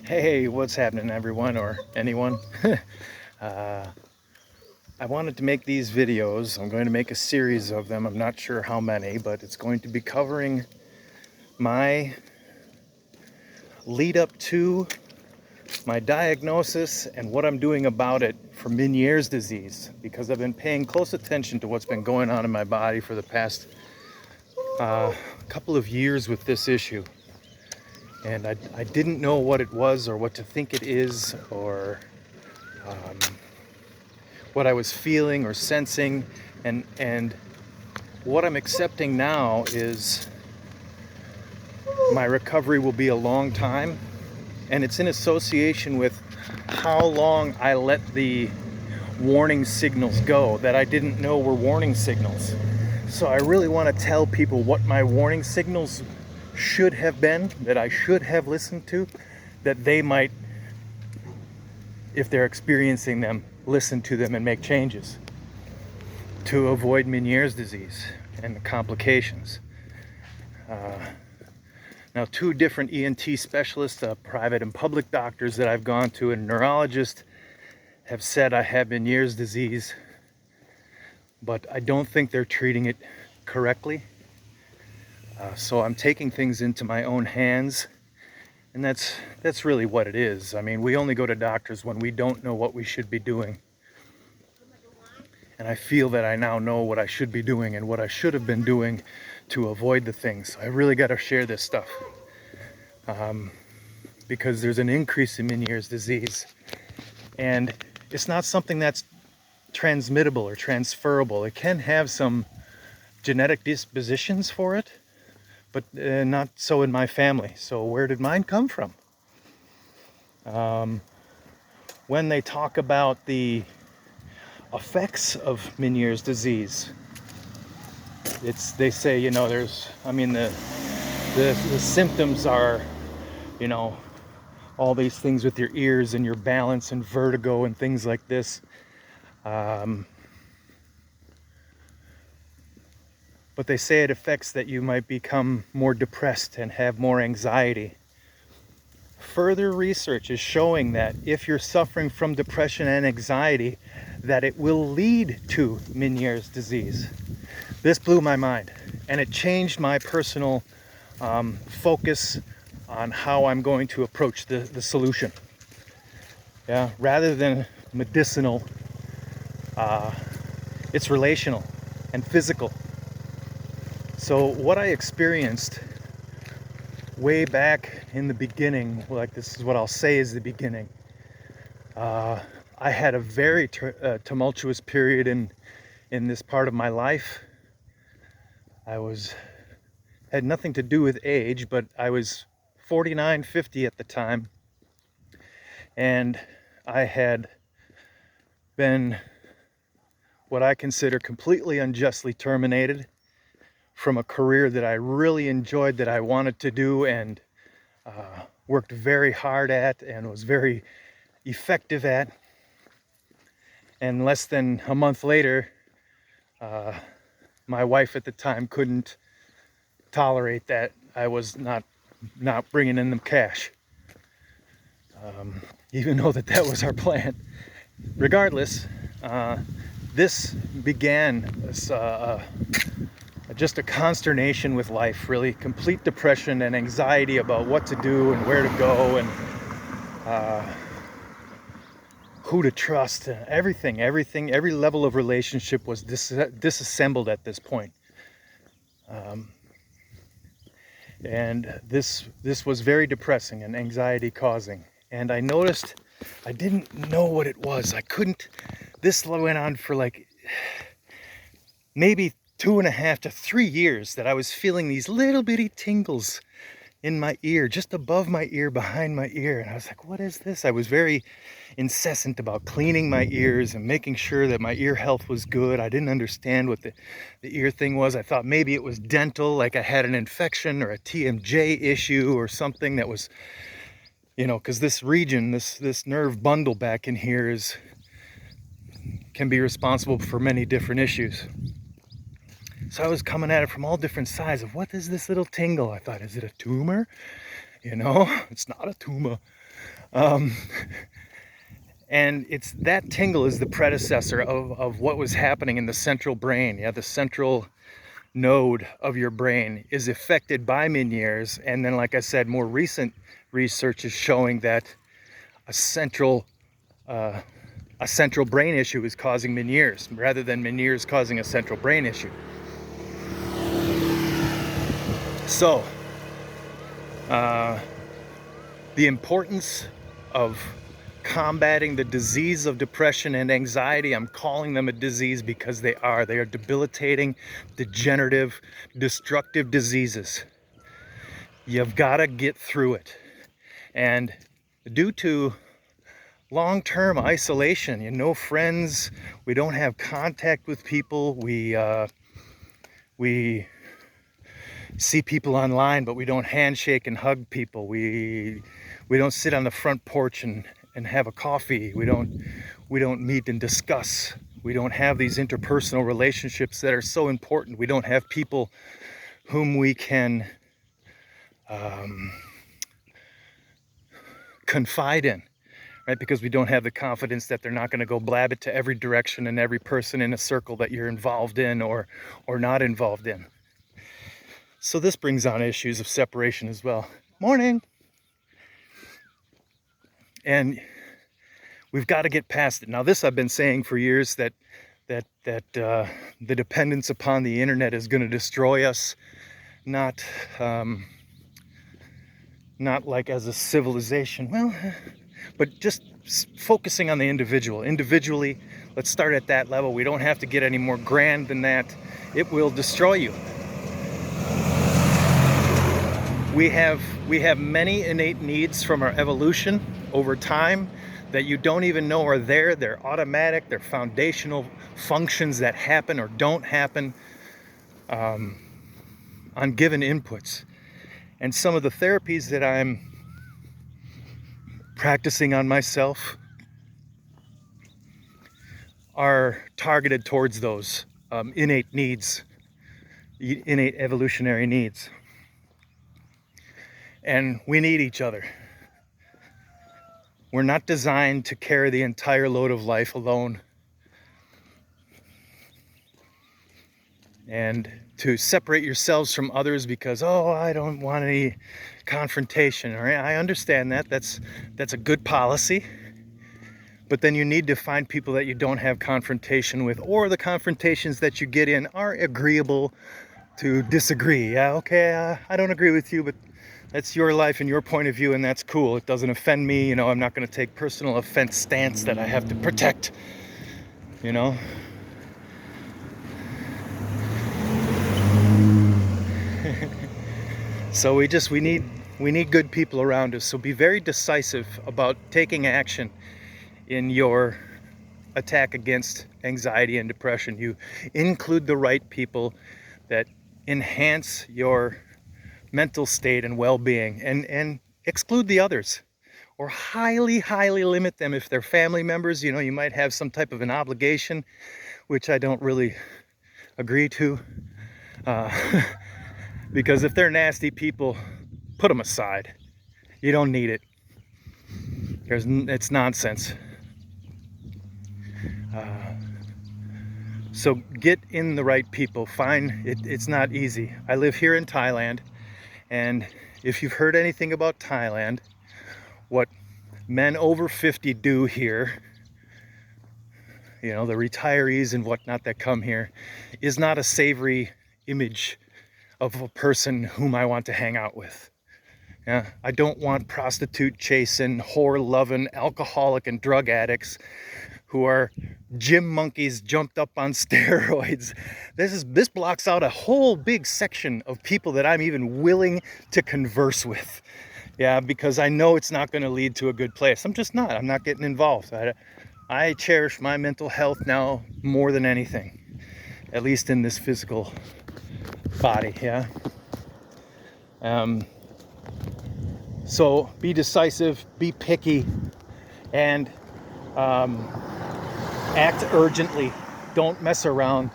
Hey, what's happening, everyone or anyone? uh, I wanted to make these videos. I'm going to make a series of them. I'm not sure how many, but it's going to be covering my lead up to my diagnosis and what I'm doing about it for Menieres disease, because I've been paying close attention to what's been going on in my body for the past couple of years with this issue. And I didn't know what it was or what to think it is, or what I was feeling or sensing, and what I'm accepting now is my recovery will be a long time, and it's in association with how long I let the warning signals go that I didn't know were warning signals. So I really want to tell people what my warning signals should have been, that I should have listened to, that they might, if they're experiencing them, listen to them and make changes to avoid Menieres disease and the complications. Now, two different ENT specialists, private and public doctors that I've gone to, and a neurologist, have said I have Menieres disease, but I don't think they're treating it correctly. So I'm taking things into my own hands, and that's really what it is. I mean, we only go to doctors when we don't know what we should be doing. And I feel that I now know what I should be doing and what I should have been doing to avoid the things. So I really got to share this stuff, because there's an increase in Menieres disease, and it's not something that's transmittable or transferable. It can have some genetic dispositions for it, but not so in my family. So where did mine come from? When they talk about the effects of Menieres disease, they say, there's, the symptoms are, all these things with your ears and your balance and vertigo and things like this. But they say it affects that you might become more depressed and have more anxiety. Further research is showing that if you're suffering from depression and anxiety, that it will lead to Menieres disease. This blew my mind, and it changed my personal focus on how I'm going to approach the solution. Yeah, rather than medicinal, it's relational and physical. So what I experienced way back in the beginning, like this is what I'll say is the beginning. I had a very tumultuous period in this part of my life. Had nothing to do with age, but I was 49, 50 at the time, and I had been what I consider completely unjustly terminated from a career that I really enjoyed, that I wanted to do, and worked very hard at and was very effective at. And less than a month later, my wife at the time couldn't tolerate that I was not bringing in the cash, even though that was our plan. Regardless, this began as just a consternation with life, really complete depression and anxiety about what to do and where to go and who to trust. Everything, every level of relationship was disassembled at this point. And this was very depressing and anxiety causing. And I noticed I didn't know what it was. This went on for like maybe 2.5 to 3 years, that I was feeling these little bitty tingles in my ear, just above my ear, behind my ear. And I was like, what is this? I was very incessant about cleaning my ears and making sure that my ear health was good. I didn't understand what the ear thing was. I thought maybe it was dental, like I had an infection or a TMJ issue or something that was, because this region, this nerve bundle back in here can be responsible for many different issues. So I was coming at it from all different sides of, what is this little tingle? I thought, is it a tumor? It's not a tumor. And it's that tingle is the predecessor of what was happening in the central brain. Yeah, the central node of your brain is affected by Menieres. And then, like I said, more recent research is showing that a central brain issue is causing Menieres rather than Menieres causing a central brain issue. So, the importance of combating the disease of depression and anxiety. I'm calling them a disease because they are debilitating, degenerative, destructive diseases. You've got to get through it. And due to long-term isolation, no friends, we don't have contact with people, we see people online, but we don't handshake and hug people. We don't sit on the front porch and have a coffee. We don't meet and discuss. We don't have these interpersonal relationships that are so important. We don't have people whom we can confide in, right? Because we don't have the confidence that they're not going to go blab it to every direction and every person in a circle that you're involved in or not involved in. So this brings on issues of separation as well. Morning. And we've got to get past it. Now, this I've been saying for years, that the dependence upon the internet is going to destroy us, not like as a civilization. Well, but just focusing on the individual. Individually, let's start at that level. We don't have to get any more grand than that. It will destroy you. We have many innate needs from our evolution over time that you don't even know are there. They're automatic. They're foundational functions that happen or don't happen on given inputs. And some of the therapies that I'm practicing on myself are targeted towards those innate needs, innate evolutionary needs. And we need each other. We're not designed to carry the entire load of life alone. And to separate yourselves from others because, oh, I don't want any confrontation. All right? I understand that. That's a good policy. But then you need to find people that you don't have confrontation with, or the confrontations that you get in are agreeable to disagree. Yeah, okay, I don't agree with you, but that's your life and your point of view, and that's cool. It doesn't offend me. I'm not going to take personal offense stance that I have to protect. So we need good people around us. So be very decisive about taking action in your attack against anxiety and depression. You include the right people that enhance your mental state and well-being, and exclude the others, or highly limit them if they're family members. You might have some type of an obligation, which I don't really agree to, because if they're nasty people, put them aside. You don't need it. It's nonsense. So get in the right people. It's not easy. I live here in Thailand, and if you've heard anything about Thailand, what men over 50 do here, the retirees and whatnot that come here, is not a savory image of a person whom I want to hang out with. Yeah, I don't want prostitute chasing, whore loving, alcoholic and drug addicts who are gym monkeys jumped up on steroids. This blocks out a whole big section of people that I'm even willing to converse with. Yeah, because I know it's not going to lead to a good place. I'm not getting involved. I cherish my mental health now more than anything, at least in this physical body. Yeah. So be decisive, be picky, and act urgently. Don't mess around.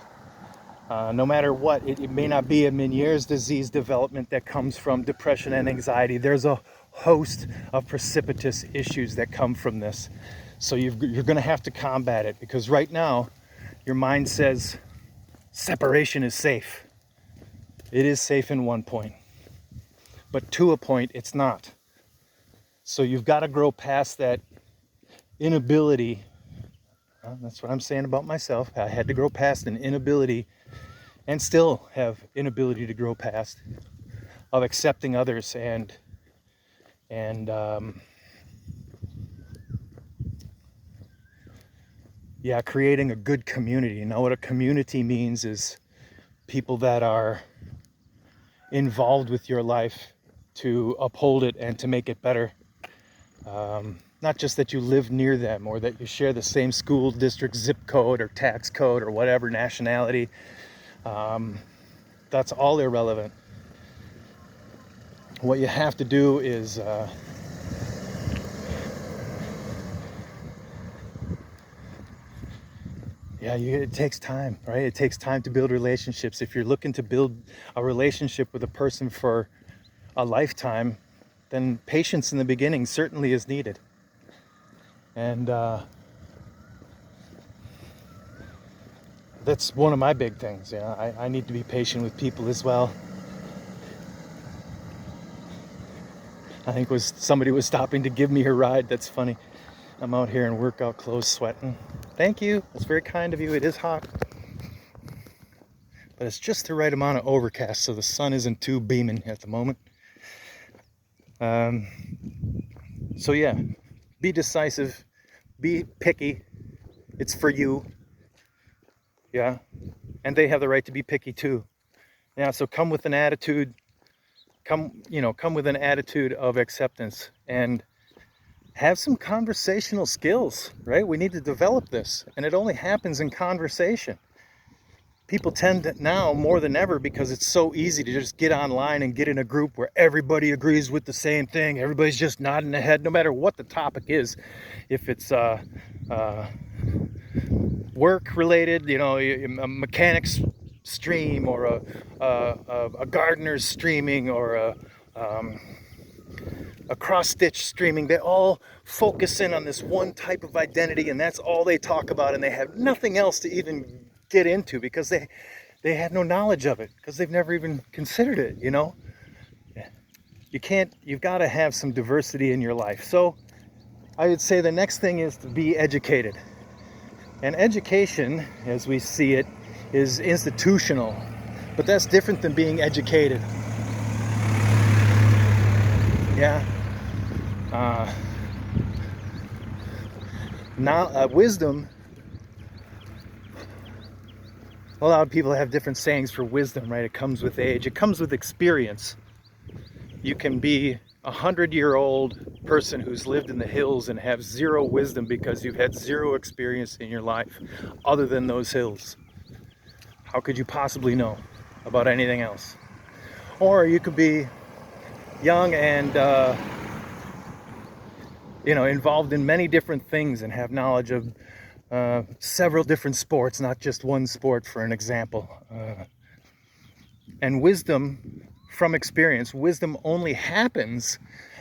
No matter what, it may not be a Menieres disease development that comes from depression and anxiety. There's a host of precipitous issues that come from this. So you're going to have to combat it, because right now your mind says separation is safe. It is safe in one point, but to a point it's not. So you've got to grow past that inability. That's what I'm saying about myself. I had to grow past an inability, and still have inability to grow past, of accepting others and creating a good community. Now, what a community means is people that are involved with your life to uphold it and to make it better. Not just that you live near them, or that you share the same school district zip code or tax code or whatever nationality. That's all irrelevant. What you have to do is it takes time, right? It takes time to build relationships. If you're looking to build a relationship with a person for a lifetime, then patience in the beginning certainly is needed. And that's one of my big things. I need to be patient with people as well. I think somebody was stopping to give me a ride. That's funny. I'm out here in workout clothes sweating. Thank you. That's very kind of you. It is hot, but it's just the right amount of overcast, so the sun isn't too beaming at the moment. So yeah, be decisive, be picky. It's for you. Yeah, and they have the right to be picky too. Yeah, so come with an attitude. Come with an attitude of acceptance, and have some conversational skills, right? We need to develop this, and it only happens in conversation. People tend to now, more than ever, because it's so easy to just get online and get in a group where everybody agrees with the same thing. Everybody's just nodding their head, no matter what the topic is. If it's work related, a mechanics stream, or a gardener's streaming, or a cross stitch streaming, they all focus in on this one type of identity, and that's all they talk about, and they have nothing else to even get into, because they have no knowledge of it, because they've never even considered it. You've got to have some diversity in your life. So I would say the next thing is to be educated. And education, as we see it, is institutional, but that's different than being educated. Wisdom, a lot of people have different sayings for wisdom, right? It comes with age, it comes with experience. You can be 100-year-old person who's lived in the hills and have zero wisdom because you've had zero experience in your life other than those hills. How could you possibly know about anything else? Or you could be young and involved in many different things and have knowledge of several different sports, not just one sport, for an example. And wisdom from experience, wisdom only happens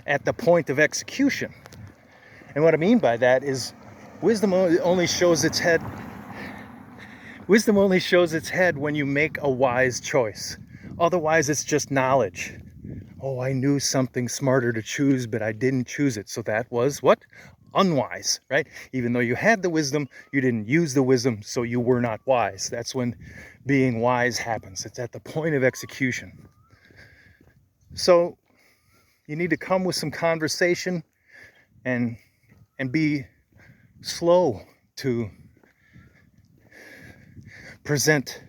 at the point of execution. And what I mean by that is wisdom only shows its head. Wisdom only shows its head when you make a wise choice. Otherwise, it's just knowledge. Oh, I knew something smarter to choose, but I didn't choose it. So that was what? Unwise, right? Even though you had the wisdom, you didn't use the wisdom, so you were not wise. That's when being wise happens. It's at the point of execution. So you need to come with some conversation and be slow to present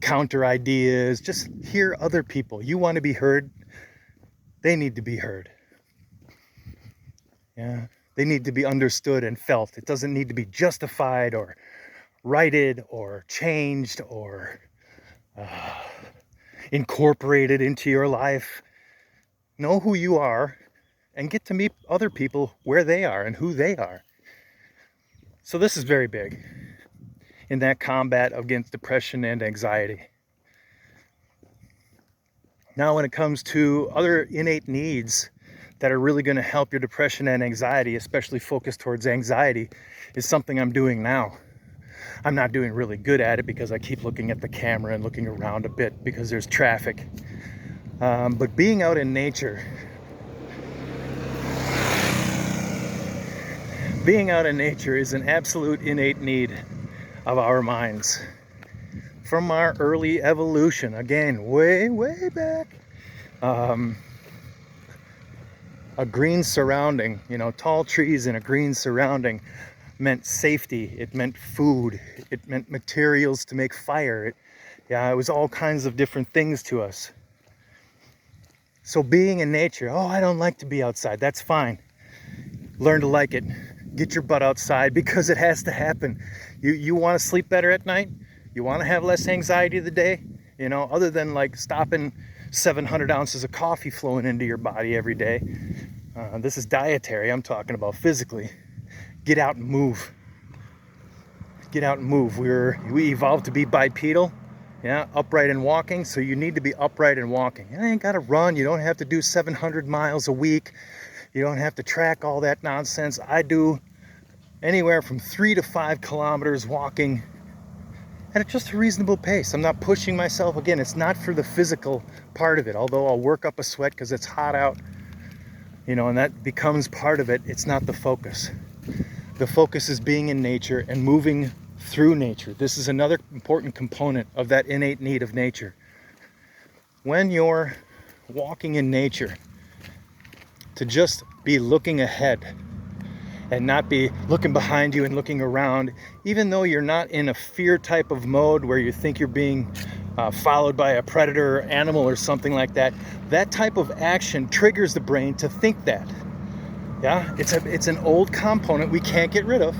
counter ideas. Just hear other people. You want to be heard, they need to be heard. Yeah, they need to be understood and felt. It doesn't need to be justified or righted or changed or incorporated into your life. Know who you are and get to meet other people where they are and who they are. So this is very big in that combat against depression and anxiety. Now, when it comes to other innate needs that are really going to help your depression and anxiety, especially focused towards anxiety, is something I'm doing now. I'm not doing really good at it because I keep looking at the camera and looking around a bit because there's traffic. But being out in nature, is an absolute innate need of our minds. From our early evolution, again, way back. A green surrounding, tall trees in a green surrounding meant safety. It meant food. It meant materials to make fire. It was all kinds of different things to us. So being in nature, I don't like to be outside. That's fine. Learn to like it. Get your butt outside because it has to happen. You want to sleep better at night? You want to have less anxiety of the day? Other than like stopping 700 ounces of coffee flowing into your body every day. This is dietary. I'm talking about physically. Get out and move. Get out and move. We evolved to be bipedal, upright and walking. So you need to be upright and walking. You ain't got to run. You don't have to do 700 miles a week. You don't have to track all that nonsense. I do anywhere from 3 to 5 kilometers walking at just a reasonable pace. I'm not pushing myself. Again, it's not for the physical part of it, although I'll work up a sweat because it's hot out, and that becomes part of it. It's not the focus. The focus is being in nature and moving through nature. This is another important component of that innate need of nature. When you're walking in nature, to just be looking ahead and not be looking behind you and looking around, even though you're not in a fear type of mode where you think you're being followed by a predator or animal or something like that. That type of action triggers the brain to think that. Yeah, it's an old component we can't get rid of.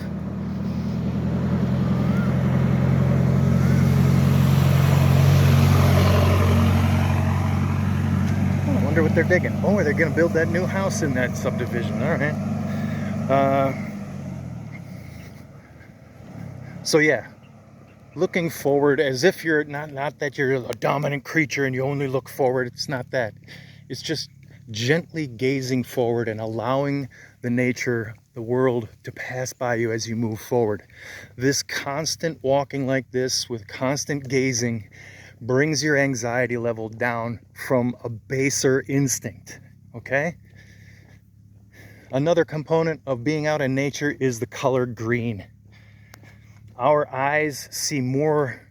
I wonder what they're digging. Oh, they're going to build that new house in that subdivision. All right. So yeah, looking forward as if you're not that you're a dominant creature and you only look forward. It's not that. It's just gently gazing forward and allowing the nature, the world to pass by you as you move forward. This constant walking like this with constant gazing brings your anxiety level down from a baser instinct, okay? Another component of being out in nature is the color green. Our eyes see more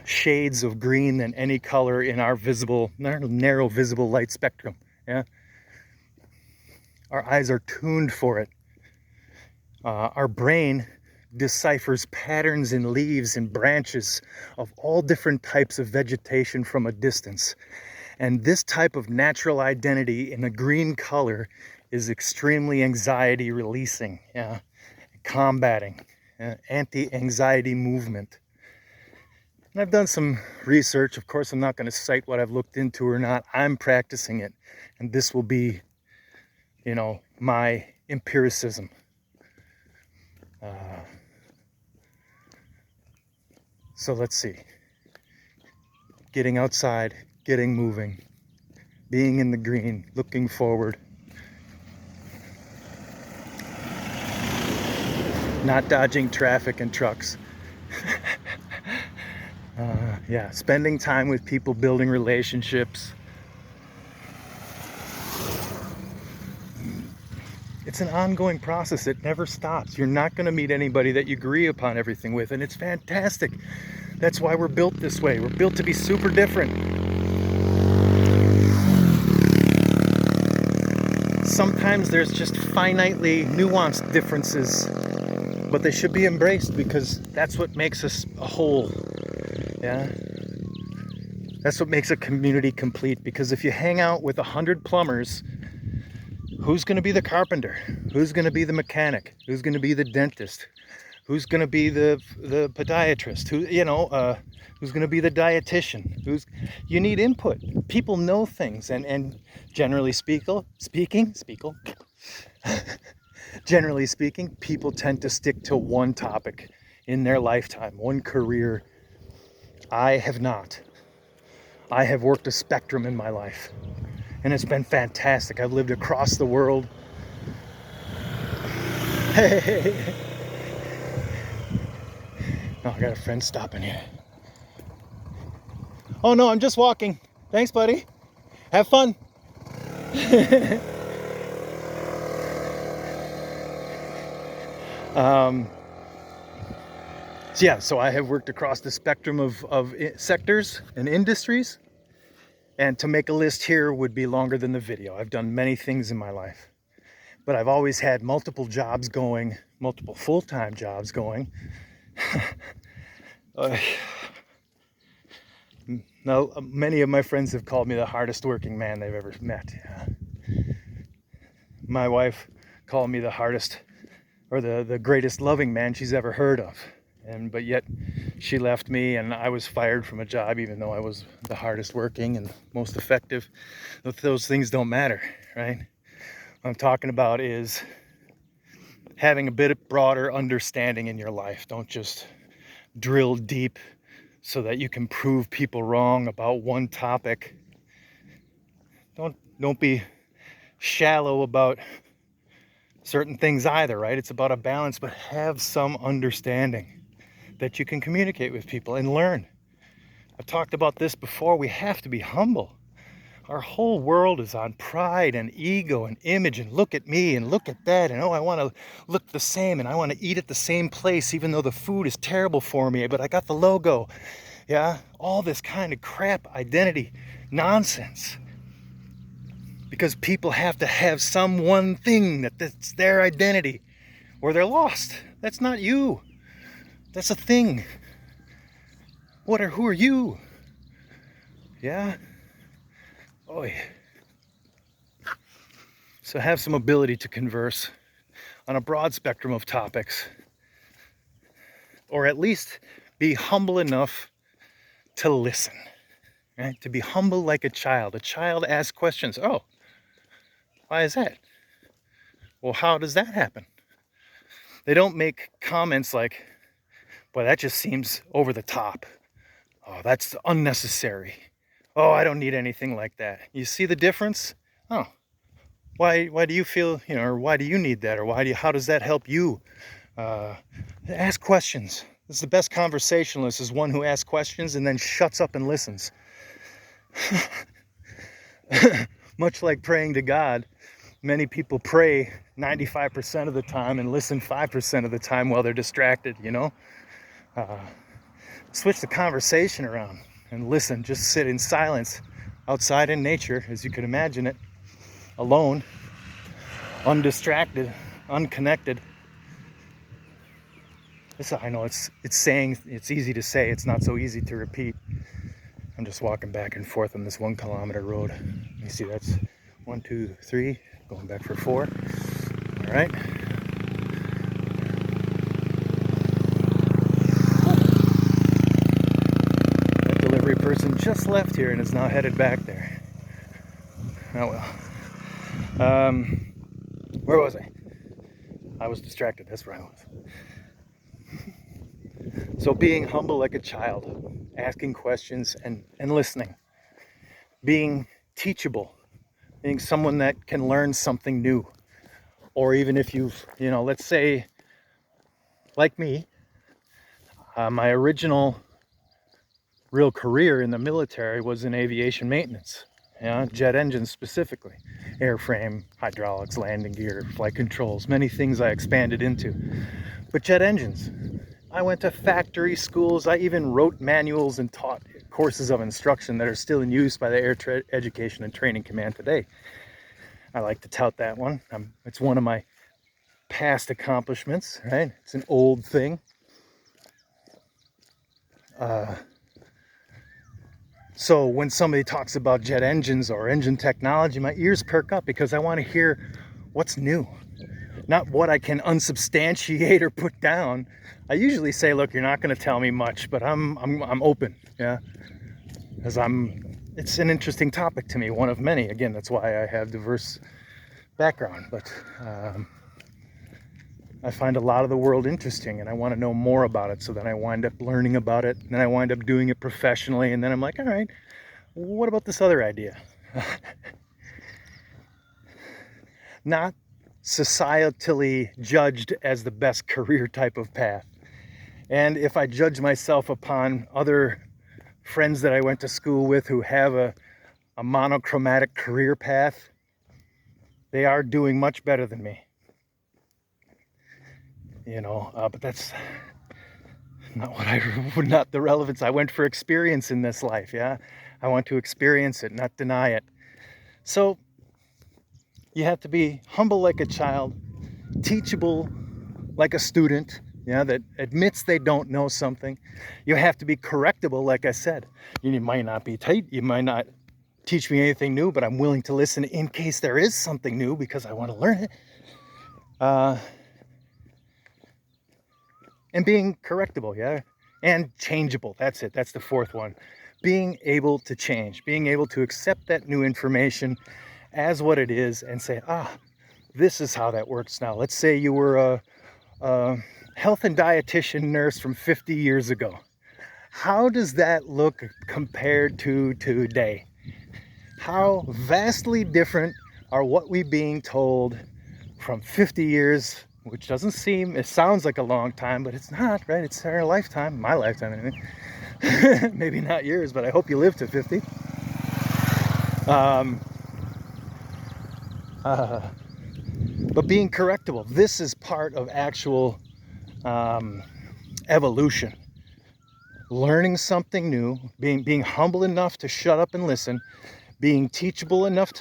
shades of green than any color in our narrow visible light spectrum. Yeah, our eyes are tuned for it. Our brain deciphers patterns in leaves and branches of all different types of vegetation from a distance. And this type of natural identity in a green color is extremely anxiety releasing, combating, anti-anxiety movement. And I've done some research. Of course, I'm not going to cite what I've looked into or not. I'm practicing it. And this will be, my empiricism. So let's see. Getting outside, getting moving, being in the green, looking forward. Not dodging traffic and trucks. Spending time with people, building relationships. It's an ongoing process. It never stops. You're not going to meet anybody that you agree upon everything with, and it's fantastic. That's why we're built this way. We're built to be super different. Sometimes there's just finitely nuanced differences, but they should be embraced because that's what makes us a whole. Yeah, that's what makes a community complete. Because if you hang out with 100 plumbers, who's going to be the carpenter? Who's going to be the mechanic? Who's going to be the dentist? Who's going to be the podiatrist? Who's going to be the dietitian? You need input. People know things, and generally speaking, generally speaking, people tend to stick to one topic in their lifetime, one career. I have not. I have worked a spectrum in my life. and it's been fantastic. I've lived across the world. Hey. Oh, I got a friend stopping here. Oh no, I'm just walking. Thanks, buddy. Have fun. So I have worked across the spectrum of sectors and industries. And to make a list here would be longer than the video. I've done many things in my life. But I've always had multiple jobs going, multiple full-time jobs going. Now, many of my friends have called me the hardest working man they've ever met. My wife called me the hardest or the greatest loving man she's ever heard of. But yet she left me and I was fired from a job even though I was the hardest working and most effective. Those things don't matter, right? What I'm talking about is having a bit broader understanding in your life. Don't just drill deep so that you can prove people wrong about one topic. Don't be shallow about certain things either, right? It's about a balance, but have some understanding that you can communicate with people and learn. I've talked about this before. We have to be humble. Our whole world is on pride and ego and image and look at me and look at that and oh, I want to look the same and I want to eat at the same place even though the food is terrible for me, but I got the logo. Yeah, all this kind of crap identity nonsense. Because people have to have some one thing that's their identity or they're lost. That's not you. That's a thing. Who are you? Yeah? Oh, yeah. So have some ability to converse on a broad spectrum of topics. Or at least be humble enough to listen. Right? To be humble like a child. A child asks questions. Oh, why is that? Well, how does that happen? They don't make comments like, boy, that just seems over the top. Oh, that's unnecessary. Oh, I don't need anything like that. You see the difference? Oh, why do you feel, or why do you need that? Or how does that help you? Ask questions. This is the best conversationalist is one who asks questions and then shuts up and listens. Much like praying to God, many people pray 95% of the time and listen 5% of the time while they're distracted, Switch the conversation around and listen. Just sit in silence outside in nature, as you could imagine it, alone, undistracted, unconnected. I know it's easy to say, it's not so easy to repeat. I'm just walking back and forth on this 1 kilometer road. You see that's 1, 2, 3, going back for 4. All right. That delivery person just left here and is now headed back there. Oh well. Where was I? I was distracted, that's where I was. So being humble like a child, asking questions and listening, being teachable, being someone that can learn something new. Or even if you've, let's say, like me, my original real career in the military was in aviation maintenance, jet engines specifically, airframe, hydraulics, landing gear, flight controls, many things I expanded into. But jet engines, I went to factory schools. I even wrote manuals and taught courses of instruction that are still in use by the Air Education and Training Command today. I like to tout that one. It's one of my past accomplishments, right? It's an old thing. So when somebody talks about jet engines or engine technology, my ears perk up because I want to hear what's new. Not what I can unsubstantiate or put down. I usually say, look, you're not going to tell me much, but I'm open, because it's an interesting topic to me, one of many. Again, that's why I have diverse background, but I find a lot of the world interesting and I want to know more about it, so then I wind up learning about it, and then I wind up doing it professionally, and then I'm like, all right, what about this other idea? not societally judged as the best career type of path. And if I judge myself upon other friends that I went to school with who have a monochromatic career path, they are doing much better than me. But that's not the relevance. I went for experience in this life, yeah? I want to experience it, not deny it. So you have to be humble like a child, teachable like a student, yeah, that admits they don't know something. You have to be correctable, like I said. You might not be tight, you might not teach me anything new, but I'm willing to listen in case there is something new because I want to learn it. And being correctable, yeah, and changeable. That's it. That's the fourth one. Being able to change, being able to accept that new information as what it is and say, this is how that works now. Let's say you were a health and dietitian nurse from 50 years ago. How does that look compared to today? How vastly different are what we being told from 50 years, which it sounds like a long time, but it's not, right? It's our lifetime, my lifetime anyway. Maybe not yours, but I hope you live to 50. But being correctable, this is part of actual evolution. Learning something new, being humble enough to shut up and listen, being teachable enough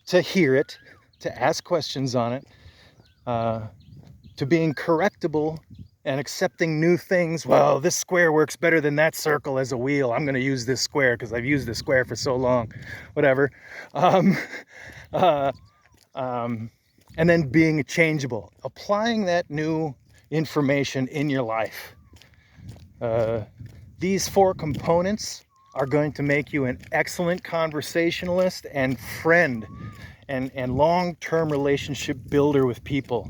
to hear it, to ask questions on it, to being correctable and accepting new things. Well, this square works better than that circle as a wheel. I'm going to use this square because I've used this square for so long. Whatever. And then being changeable, applying that new information in your life. These four components are going to make you an excellent conversationalist and friend and long-term relationship builder with people.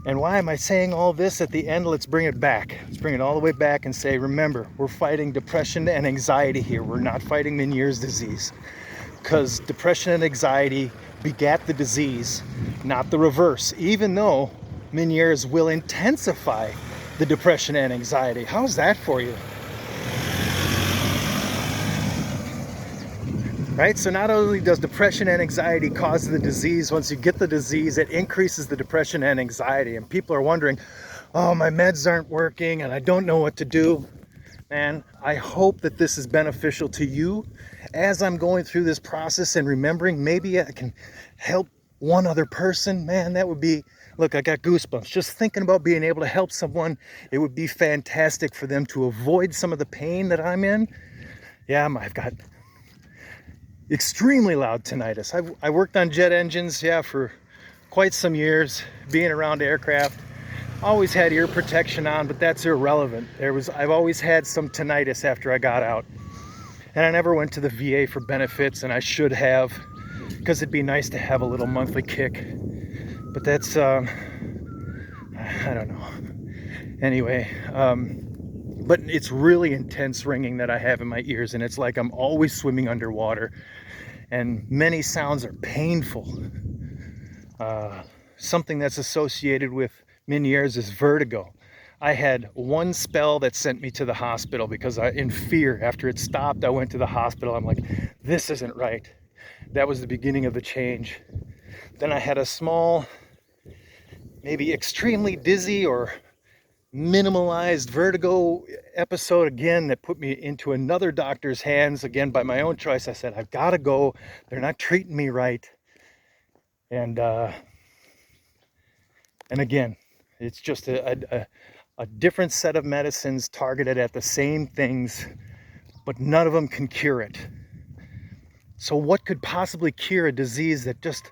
And why am I saying all this at the end? Let's bring it back. Let's bring it all the way back and say, remember, we're fighting depression and anxiety here. We're not fighting Menieres disease, because depression and anxiety begat the disease, not the reverse, even though Menieres will intensify the depression and anxiety. How's that for you? Right? So not only does depression and anxiety cause the disease, once you get the disease, it increases the depression and anxiety. And people are wondering, oh, my meds aren't working and I don't know what to do. Man, I hope that this is beneficial to you as I'm going through this process and remembering maybe I can help one other person. Man, that would be, look, I got goosebumps. Just thinking about being able to help someone, it would be fantastic for them to avoid some of the pain that I'm in. Yeah, I've got extremely loud tinnitus. I worked on jet engines, for quite some years, being around aircraft. Always had ear protection on, but that's irrelevant. I've always had some tinnitus after I got out. And I never went to the VA for benefits, and I should have, because it'd be nice to have a little monthly kick. But that's, I don't know. Anyway, but it's really intense ringing that I have in my ears, and it's like I'm always swimming underwater. And many sounds are painful. Something that's associated with Menieres is vertigo. I had one spell that sent me to the hospital because in fear, after it stopped, I went to the hospital. I'm like, this isn't right. That was the beginning of the change. Then I had a small, maybe extremely dizzy or minimalized vertigo episode again that put me into another doctor's hands, again by my own choice. I said, I've got to go. They're not treating me right. And again, it's just a different set of medicines targeted at the same things, but none of them can cure it. So what could possibly cure a disease that just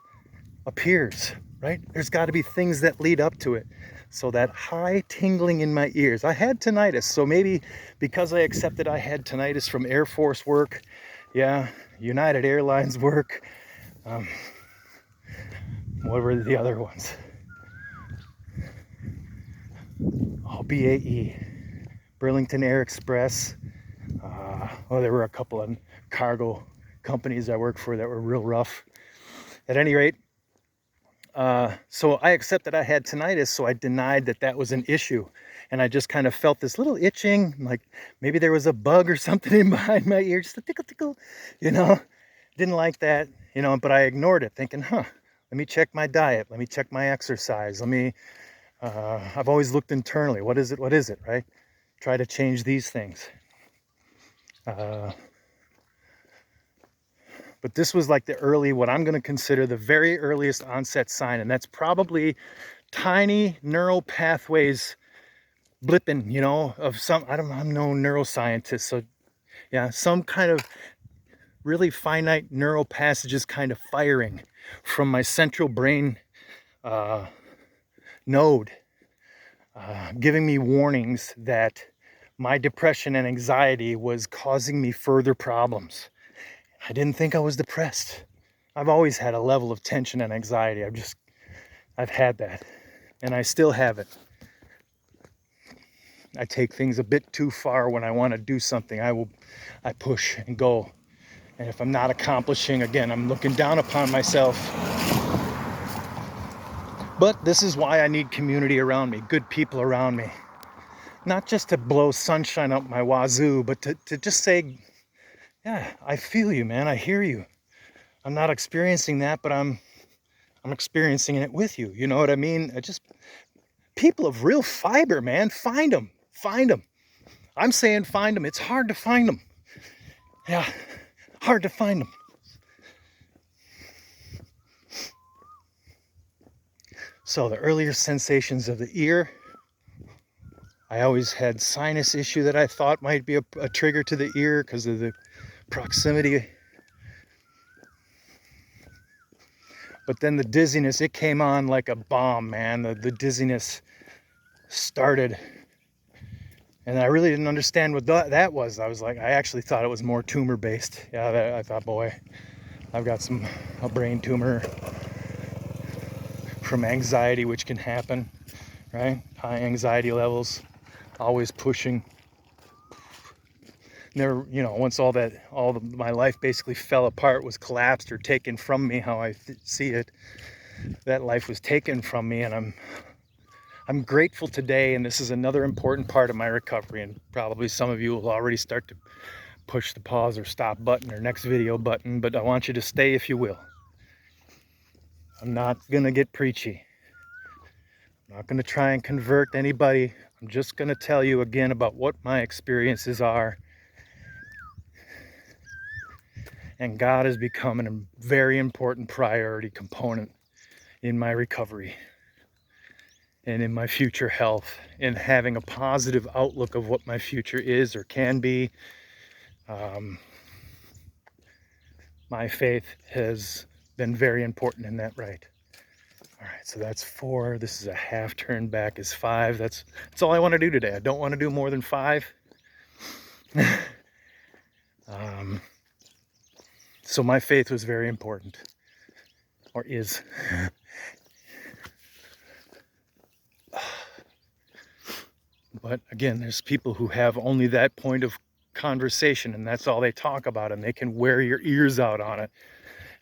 appears, right? There's got to be things that lead up to it. So that high tingling in my ears. I had tinnitus, so maybe because I accepted I had tinnitus from Air Force work, United Airlines work, what were the other ones? Oh, BAE, Burlington Air Express. There were a couple of cargo companies I worked for that were real rough. At any rate, So I accepted I had tinnitus, so I denied that that was an issue. And I just kind of felt this little itching, like maybe there was a bug or something in behind my ear, just a tickle, tickle, you know. Didn't like that, you know, but I ignored it, thinking, let me check my diet, let me check my exercise, I've always looked internally, what is it, right? Try to change these things. But this was like the early, what I'm going to consider the very earliest onset sign, and that's probably tiny neural pathways blipping, you know, of some, I'm no neuroscientist, so yeah, some kind of really finite neural passages kind of firing from my central brain node, giving me warnings that my depression and anxiety was causing me further problems. I didn't think I was depressed. I've always had a level of tension and anxiety. I've had that, and I still have it. I take things a bit too far when I want to do something. I push and go. And if I'm not accomplishing, again, I'm looking down upon myself. But this is why I need community around me, good people around me. Not just to blow sunshine up my wazoo, but to just say, yeah, I feel you, man. I hear you. I'm not experiencing that, but I'm experiencing it with you. You know what I mean? People of real fiber, man. Find them. Find them. I'm saying find them. It's hard to find them. Yeah, hard to find them. So the earlier sensations of the ear, I always had sinus issue that I thought might be a trigger to the ear because of the proximity. But then the dizziness, it came on like a bomb, man. The dizziness started. And I really didn't understand what that was. I was like, I actually thought it was more tumor-based. Yeah, I thought, boy, I've got a brain tumor from anxiety, which can happen, right? High anxiety levels, always pushing. Never, you know, once my life basically fell apart, was collapsed or taken from me, how I see it, that life was taken from me, and I'm grateful today, and this is another important part of my recovery, and probably some of you will already start to push the pause or stop button or next video button, but I want you to stay if you will. I'm not gonna get preachy. I'm not gonna try and convert anybody. I'm just gonna tell you again about what my experiences are. And God has become a very important priority component in my recovery and in my future health, in having a positive outlook of what my future is or can be. My faith has been very important in that, right? All right, so that's 4. This is a half turn back is 5. That's all I want to do today. I don't want to do more than 5. So my faith was very important, or is. But again, there's people who have only that point of conversation, and that's all they talk about, and they can wear your ears out on it.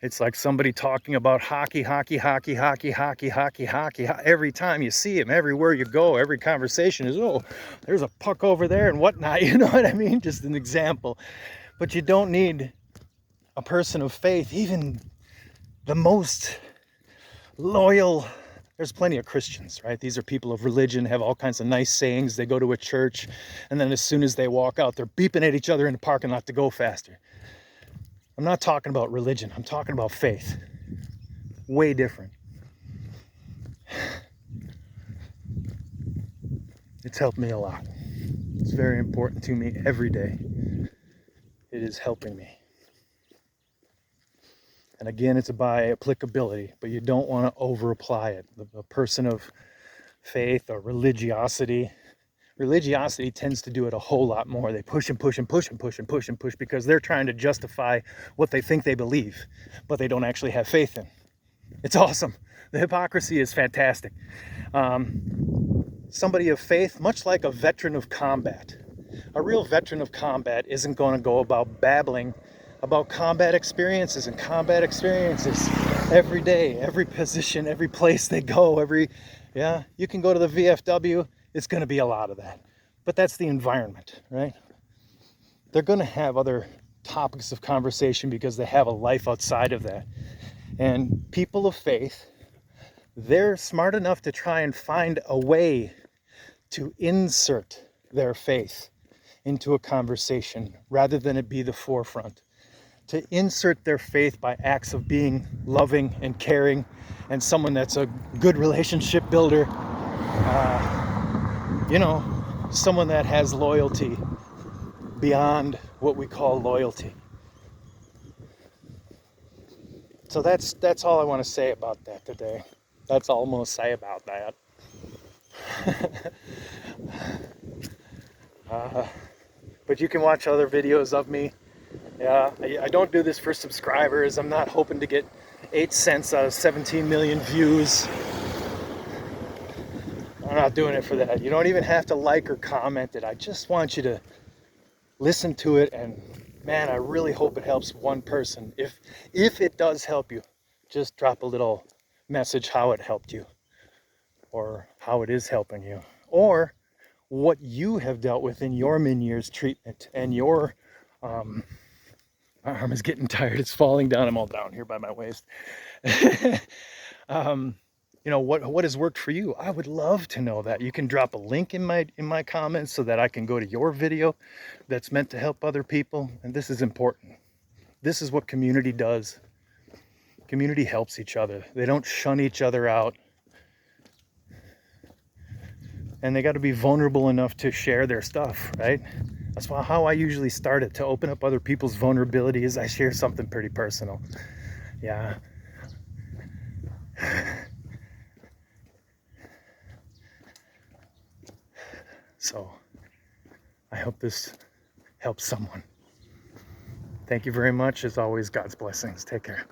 It's like somebody talking about hockey. Every time you see him, everywhere you go, every conversation is, oh, there's a puck over there and whatnot. You know what I mean? Just an example. But you don't need a person of faith, even the most loyal. There's plenty of Christians, right? These are people of religion, have all kinds of nice sayings. They go to a church, and then as soon as they walk out, they're beeping at each other in the parking lot to go faster. I'm not talking about religion. I'm talking about faith. Way different. It's helped me a lot. It's very important to me every day. It is helping me. And again, it's by applicability, but you don't want to over-apply it. The person of faith or religiosity tends to do it a whole lot more. They push and push and push and push and push and push because they're trying to justify what they think they believe, but they don't actually have faith in. It's awesome. The hypocrisy is fantastic. Somebody of faith, much like a veteran of combat, a real veteran of combat isn't going to go about babbling about combat experiences and combat experiences. every day, every position, every place they go, yeah, you can go to the VFW, it's going to be a lot of that. But that's the environment, right? They're going to have other topics of conversation because they have a life outside of that. And people of faith, they're smart enough to try and find a way to insert their faith into a conversation rather than it be the forefront. To insert their faith by acts of being loving and caring and someone that's a good relationship builder, you know, someone that has loyalty beyond what we call loyalty. So that's all I want to say about that today. That's all I'm going to say about that. But you can watch other videos of me. Yeah, I don't do this for subscribers. I'm not hoping to get 8 cents out of 17 million views. I'm not doing it for that. You don't even have to like or comment it. I just want you to listen to it, and man, I really hope it helps one person. If it does help you, just drop a little message how it helped you, or how it is helping you, or what you have dealt with in your Menieres treatment. And your my arm is getting tired, it's falling down, I'm all down here by my waist. You know, what has worked for you? I would love to know that. You can drop a link in my comments so that I can go to your video that's meant to help other people. And this is important. This is what community does. Community helps each other. They don't shun each other out. And they got to be vulnerable enough to share their stuff, right? That's how I usually start it, to open up other people's vulnerabilities. I share something pretty personal. Yeah. So I hope this helps someone. Thank you very much. As always, God's blessings. Take care.